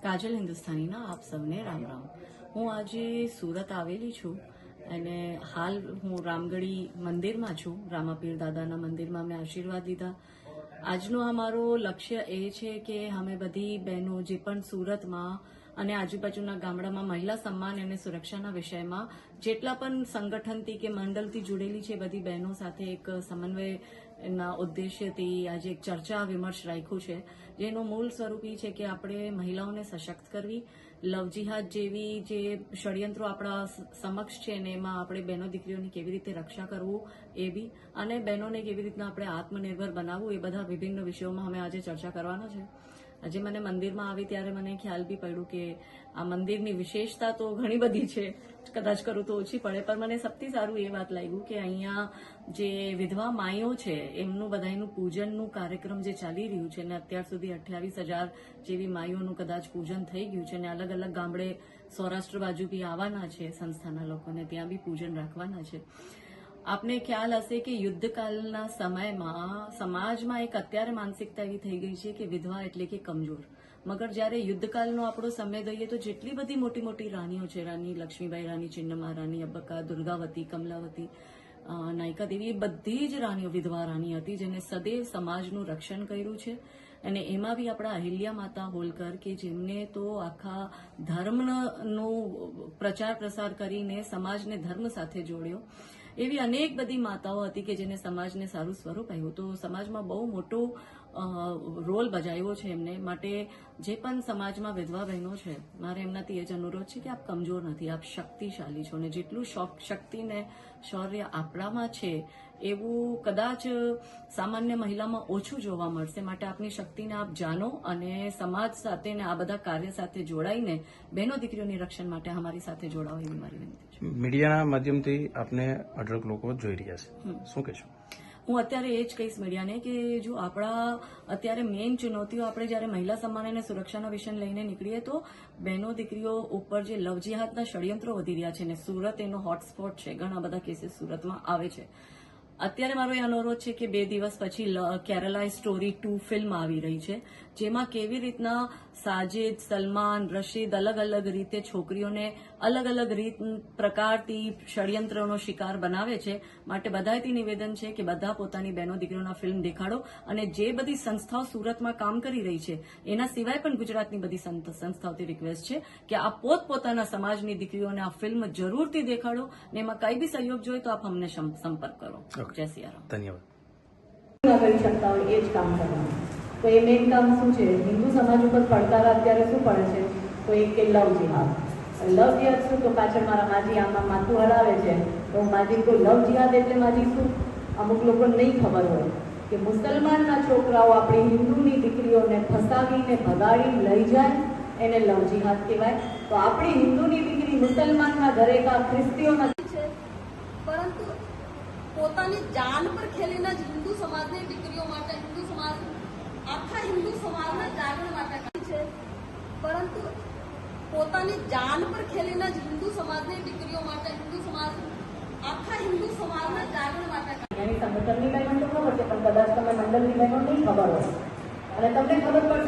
કાજલ હિન્દુસ્તાનીના આપ સૌને રામ રામ. હું આજે સુરત આવેલી છું અને હાલ હું રામગઢી મંદિરમાં છું. રામાપીર દાદાના મંદિરમાં મેં આશીર્વાદ લીધા. આજનો અમારો લક્ષ્ય એ છે કે અમે બધી બહેનો જે પણ સુરતમાં અને આજુબાજુના ગામડામાં મહિલા સન્માન અને સુરક્ષાના વિષયમાં જેટલા પણ સંગઠનથી કે મંડળથી જોડેલી છે બધી બહેનો સાથે એક સમન્વયના ઉદ્દેશ્યથી આજે એક ચર્ચા વિમર્શ રાખ્યું છે, જેનો મૂળ સ્વરૂપ એ છે કે આપણે મહિલાઓને સશક્ત કરવી, લવ જિહાદ જેવી જે ષડયંત્રો આપણા સમક્ષ છે ને એમાં આપણે બહેનો દીકરીઓની કેવી રીતે રક્ષા કરવું એ બી, અને બહેનોને કેવી રીતના આપણે આત્મનિર્ભર બનાવવું, એ બધા વિભિન્ન વિષયોમાં અમે આજે ચર્ચા કરવાના છે. આજે મને મંદિરમાં આવી ત્યારે મને ખ્યાલ બી પડ્યું કે આ મંદિરની વિશેષતા તો ઘણી બધી છે, કદાચ કરું તો ઓછી પડે, પણ મને સૌથી સારું એ વાત લાગ્યું કે અહીંયા જે વિધવા માઈઓ છે એમનું બધાનું પૂજનનું કાર્યક્રમ જે ચાલી રહ્યું છે ને અત્યાર સુધી 28,000 જેવી માઈઓનું કદાચ પૂજન થઈ ગયું છે ને અલગ અલગ ગામડે સૌરાષ્ટ્ર બાજુ બી આવવાના છે સંસ્થાના લોકોને, ત્યાં બી પૂજન રાખવાના છે. આપને ખ્યાલ હશે કે યુદ્ધકાળના સમયમાં સમાજમાં એક અત્યારે માનસિકતા એવી થઈ ગઈ છે કે વિધવા એટલે કે કમજોર. મગર જ્યારે યુદ્ધકાળનો આપણો સમય દઈએ તો જેટલી બધી મોટી મોટી રાણીઓ છે, રાણી લક્ષ્મીબાઈ, રાણી ચિન્નમા, રાણી અબ્બકા, દુર્ગાવતી, કમલાવતી, નાયકા દેવી, એ બધી જ રાણીઓ વિધવા રાણી હતી જેને સદૈવ સમાજનું રક્ષણ કર્યું છે. અને એમાં બી આપણા અહિલ્યા માતા હોલકર કે જેમને તો આખા ધર્મનો પ્રચાર પ્રસાર કરીને સમાજને ધર્મ સાથે જોડ્યો. એવી અનેક બધી માતાઓ હતી કે જેને સમાજને સારું સ્વરૂપ આવ્યું. તો સમાજમાં બહુ મોટો રોલ બજાવ્યો છે એમને. માટે જે પણ સમાજમાં વિધવા બહેનો છે, મારે એમનાથી એ જ અનુરોધ છે કે આપ કમજોર નથી, આપ શક્તિશાળી છો, અને જેટલું શક્તિ ને શૌર્ય આપણામાં છે એવું કદાચ સામાન્ય મહિલામાં ઓછું જોવા મળશે. માટે આપની શક્તિને આપ જાણો અને સમાજ સાથે ને આ બધા કાર્ય સાથે જોડાઈને બહેનો દીકરીઓની રક્ષણ માટે અમારી સાથે જોડાઓ એવી મારી વિનંતી છે. મીડિયાના માધ્યમથી આપને અઢળક લોકો જોઈ રહ્યા છે, શું કહેશો? હું અત્યારે એ જ કહીશ મીડિયાને કે જો આપણા અત્યારે મેઇન ચુનૌતીઓ આપણે જ્યારે મહિલા સન્માન અને સુરક્ષાના વિષય લઈને નીકળીએ તો બહેનો દીકરીઓ ઉપર જે લવ જિહાદના ષડયંત્રો વધી રહ્યા છે ને સુરત એનો હોટસ્પોટ છે, ઘણા બધા કેસીસ સુરતમાં આવે છે. અત્યારે મારો એ અનુરોધ છે કે 2 દિવસ પછી કેરલા સ્ટોરી 2 ફિલ્મ આવી રહી છે, જેમાં કેવી રીતના સાજિદ, સલમાન, રશીદ અલગ અલગ રીતે છોકરીઓને અલગ અલગ પ્રકારથી ષડયંત્રનો શિકાર બનાવે છે. માટે બધાથી નિવેદન છે કે બધા પોતાની બહેનો દીકરીઓના ફિલ્મ દેખાડો, અને જે બધી સંસ્થાઓ સુરતમાં કામ કરી રહી છે એના સિવાય પણ ગુજરાતની બધી સંસ્થાઓથી રિક્વેસ્ટ છે કે આ પોતપોતાના સમાજની દીકરીઓને આ ફિલ્મ જરૂરથી દેખાડો, ને એમાં કઈ બી સહયોગ જોઈએ તો આપ અમને સંપર્ક કરો. જય સિયારામ. ધન્યવાદ. કરી શકતા હોય એ જ કામ કરવાનું. તો એ મેઇન કામ શું છે? હિન્દુ સમાજ ઉપર પડકાર અત્યારે શું પડે છે? તો એક કે લવ જિહાદ. લવ જિહાદ શું? તો પાછળ મારા માજી આમાં માથું હલાવે છે તો માજી તો લવ જિહાદ એટલે માજી શું? અમુક લોકો નહીં ખબર હોય કે મુસલમાનના છોકરાઓ આપણી હિન્દુની દીકરીઓને ફસાવીને ભગાડી લઈ જાય એને લવ જિહાદ કહેવાય. તો આપણી હિન્દુની દીકરી મુસલમાનના ઘરે કા ખ્રિસ્તીઓના છે, પરંતુ પોતાની જાન પર ખેલીને જ હિન્દુ સમાજની દીકરીઓ માટે, હિન્દુ સમાજ આખા હિન્દુ સમાજના જાગરણ માટે છે, પરંતુ પોતાની જાન પર ખેલીને જ હિન્દુ સમાજની દીકરીઓ માટે, હિન્દુ સમાજ આખા હિન્દુ સમાજના જાગરણ માટે. એની સંગઠનની બહેનો તો ખબર છે, પણ કદાચ તમે મંડળની બહેનો નહીં ખબર હોય અને તમને ખબર પડશે